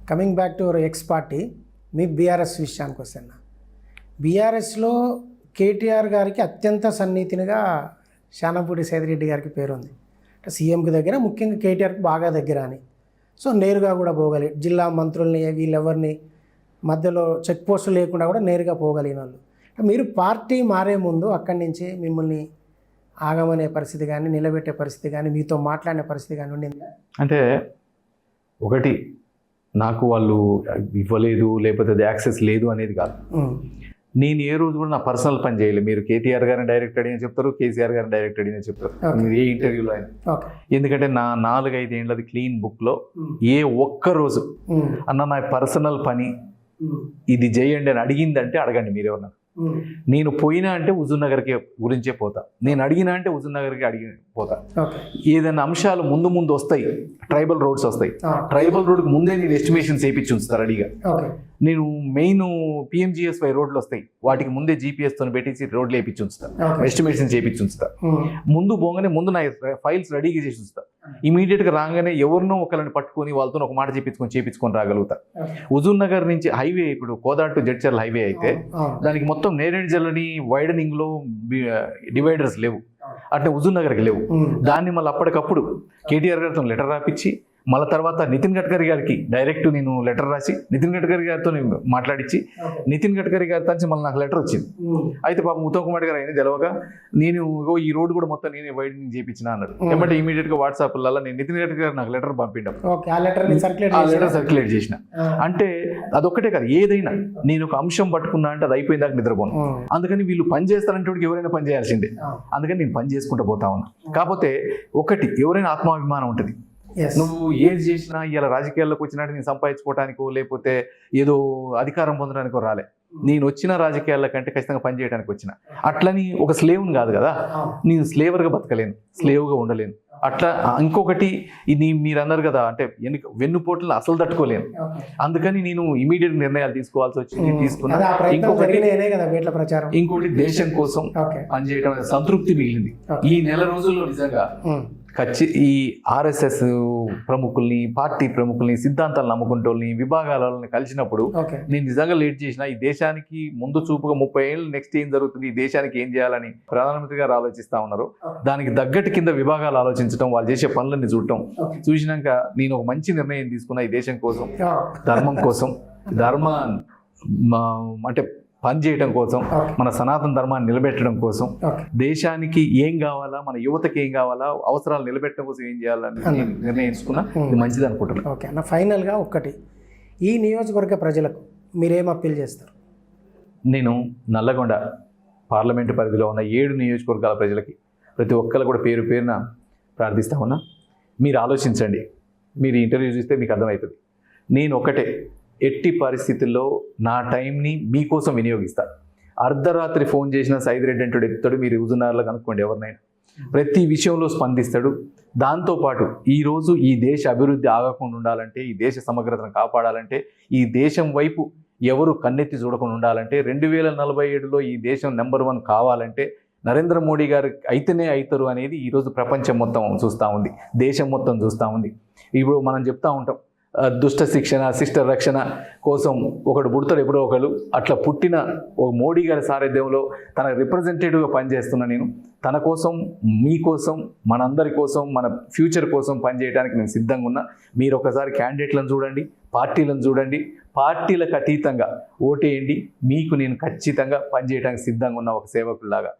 Coming back to X party, me BRS విషయానికి వస్తున్నా. బీఆర్ఎస్లో కేటీఆర్ గారికి అత్యంత సన్నిహితునిగా శానంపూడి సైదిరెడ్డి గారికి పేరుంది. అంటే సీఎంకి దగ్గర, ముఖ్యంగా కేటీఆర్కి బాగా దగ్గర అని. సో నేరుగా కూడా పోగలి, జిల్లా మంత్రుల్ని వీళ్ళెవరిని మధ్యలో చెక్ పోస్టులు లేకుండా కూడా నేరుగా పోగలిగిన వాళ్ళు. మీరు పార్టీ మారే ముందు అక్కడి నుంచి మిమ్మల్ని ఆగమనే పరిస్థితి కానీ, నిలబెట్టే పరిస్థితి కానీ, మీతో మాట్లాడే పరిస్థితి కానీ ఉండిందా? అంటే ఒకటి, నాకు వాళ్ళు ఇవ్వలేదు లేకపోతే అది యాక్సెస్ లేదు అనేది కాదు. నేను ఏ రోజు కూడా నా పర్సనల్ పని చేయలేదు. మీరు కేటీఆర్ గారిని డైరెక్ట్ అడిగిన చెప్తారు, కేసీఆర్ గారిని డైరెక్ట్ అడిగిన చెప్తారు, మీరు ఏ ఇంటర్వ్యూలో అయినా. ఎందుకంటే నా 4-5 ఏళ్ళది క్లీన్ బుక్లో ఏ ఒక్క రోజు అన్న నా పర్సనల్ పని ఇది చేయండి అని అడిగిందంటే అడగండి మీరేమన్నా. నేను పోయినా అంటే హుజూర్ నగర్కి గురించే పోతా, నేను అడిగినా అంటే హుజూర్ నగర్కి అడిగి పోతా. ఏదైనా అంశాలు ముందు ముందు వస్తాయి, ట్రైబల్ రోడ్స్ వస్తాయి, ట్రైబల్ రోడ్కి ముందే నేను ఎస్టిమేషన్స్ వేయించి ఉంచుతారు రెడీగా. నేను మెయిన్ PMGSY రోడ్లు వస్తాయి, వాటికి ముందే GPS-తో పెట్టించి రోడ్లు వేయించి ఉంచుతాను, ఎస్టిమేషన్స్ చేయించి ఉంచుతాను. ముందు పోగానే ముందు నా ఫైల్స్ రెడీగా చేసి ఉంచుతాను. ఇమీడియట్గా రాగానే ఎవరినో ఒకరిని పట్టుకొని వాళ్ళతో ఒక మాట చేపించుకొని రాగలుగుతా. హుజూర్ నగర్ నుంచి హైవే, ఇప్పుడు కోదాడ్ టు జడ్చర్ల హైవే అయితే దానికి మొత్తం నేరేడ్ జల్లని వైడనింగ్లో డివైడర్స్ లేవు, అంటే హుజూర్ నగర్కి లేవు. దాన్ని మళ్ళీ అప్పటికప్పుడు కేటీఆర్ గారితో లెటర్ రాపించి, మళ్ళీ తర్వాత నితిన్ గడ్కరీ గారికి డైరెక్ట్ నేను లెటర్ రాసి నితిన్ గడ్కరీ గారితో మాట్లాడించి, నితిన్ గడ్కరీ గారి నుంచి మళ్ళీ నాకు లెటర్ వచ్చింది. అయితే పాపం ఉత్తమ్ కుమార్ గారు అయినా తెలవగా నేను ఈ రోడ్ కూడా మొత్తం నేనే వైడనింగ్ చేయించిన అన్నాడు. ఏమంటే ఇమీడియట్గా వాట్సాప్లలో నేను నితిన్ గడ్కరీ గారు నాకు లెటర్ పంపించాం, లెటర్ సర్క్యులేట్ చేసిన. అంటే అదొక్కటే కాదు, ఏదైనా నేను ఒక అంశం పట్టుకున్నా అంటే అది అయిపోయిన దాకా నిద్రపోను. అందుకని వీళ్ళు పని చేస్తారంటే ఎవరైనా పని చేయాల్సిందే, అందుకని నేను పని చేసుకుంటూ పోతా ఉన్నా. కాకపోతే ఒకటి, ఎవరైనా ఆత్మాభిమానం ఉంటుంది. నువ్వు ఏది చేసినా ఇలా రాజకీయాల్లోకి వచ్చినట్టు నేను సంపాదించుకోవడానికో లేకపోతే ఏదో అధికారం పొందడానికో రాలే. నేను వచ్చిన రాజకీయాల కంటే ఖచ్చితంగా పని చేయడానికి వచ్చిన. అట్లని ఒక స్లేవ్ని కాదు కదా, నేను స్లేవర్గా బతకలేను, స్లేవ్గా ఉండలేను. అట్లా ఇంకొకటి, ఇది మీరు అన్నారు కదా, అంటే వెన్నుపోట్లను అసలు తట్టుకోలేను. అందుకని నేను ఇమీడియట్ నిర్ణయాలు తీసుకోవాల్సి వచ్చింది, తీసుకున్నా. ఇంకోటి దేశం కోసం పనిచేయడం సంతృప్తి మిగిలింది ఈ నెల రోజుల్లో. నిజంగా ఈ RSS ప్రముఖుల్ని, పార్టీ ప్రముఖుల్ని, సిద్ధాంతాలు నమ్ముకుంటోళ్ళని, విభాగాలని కలిసినప్పుడు నేను నిజంగా లేట్ చేసిన ఈ దేశానికి ముందు చూపుగా 30 ఏళ్ళు నెక్స్ట్ ఏం జరుగుతుంది, ఈ దేశానికి ఏం చేయాలని ప్రధానమంత్రి గారు ఆలోచిస్తా ఉన్నారు. దానికి తగ్గట్టు కింద విభాగాలు ఆలోచించడం, వాళ్ళు చేసే పనులన్నీ చూడటం చూసినాక నేను ఒక మంచి నిర్ణయం తీసుకున్నా. ఈ దేశం కోసం, ధర్మం కోసం, అంటే పని చేయడం కోసం, మన సనాతన ధర్మాన్ని నిలబెట్టడం కోసం, దేశానికి ఏం కావాలా, మన యువతకి ఏం కావాలా, అవసరాలు నిలబెట్టడం కోసం ఏం చేయాలని నిర్ణయించుకున్నా. ఇది మంచిది అనుకుంటున్నాను. ఓకే అన్న, ఫైనల్గా ఒక్కటి, ఈ నియోజకవర్గ ప్రజలకు మీరేం అప్పీల్ చేస్తారు? నేను నల్లగొండ పార్లమెంటు పరిధిలో ఉన్న 7 నియోజకవర్గాల ప్రజలకి ప్రతి ఒక్కరు కూడా పేరు పేరున ప్రార్థిస్తా ఉన్నా. మీరు ఆలోచించండి, మీరు ఇంటర్వ్యూ చూస్తే మీకు అర్థమవుతుంది. నేను ఒకటే, ఎట్టి పరిస్థితుల్లో నా టైంని మీకోసం వినియోగిస్తాను. అర్ధరాత్రి ఫోన్ చేసిన సైదిరెడ్డి అంటాడు, ఎత్తాడు. మీరు హుజూర్నగర్లో కనుక్కోండి ఎవరినైనా, ప్రతి విషయంలో స్పందిస్తాడు. దాంతోపాటు ఈరోజు ఈ దేశ అభివృద్ధి ఆగకుండా ఉండాలంటే, ఈ దేశ సమగ్రతను కాపాడాలంటే, ఈ దేశం వైపు ఎవరు కన్నెత్తి చూడకుండా ఉండాలంటే, 2047లో ఈ దేశం నెంబర్ 1 కావాలంటే నరేంద్ర మోడీ గారు అయితేనే అవుతారు అనేది ఈరోజు ప్రపంచం మొత్తం చూస్తూ ఉంది, దేశం మొత్తం చూస్తూ ఉంది. ఇప్పుడు మనం చెప్తా ఉంటాం, దుష్ట శిక్షణ, శిష్ట రక్షణ కోసం ఒకడు పుడతాడు ఎప్పుడో ఒకడు. అట్లా పుట్టిన ఒక మోడీ గారి సారథ్యంలో తన రిప్రజెంటేటివ్గా పనిచేస్తున్నా నేను. తన కోసం, మీకోసం, మనందరి కోసం, మన ఫ్యూచర్ కోసం పనిచేయడానికి నేను సిద్ధంగా ఉన్నా. మీరు ఒకసారి క్యాండిడేట్లను చూడండి, పార్టీలను చూడండి, పార్టీలకు అతీతంగా ఓటేయండి. మీకు నేను ఖచ్చితంగా పనిచేయడానికి సిద్ధంగా ఉన్న ఒక సేవకుల్లాగా.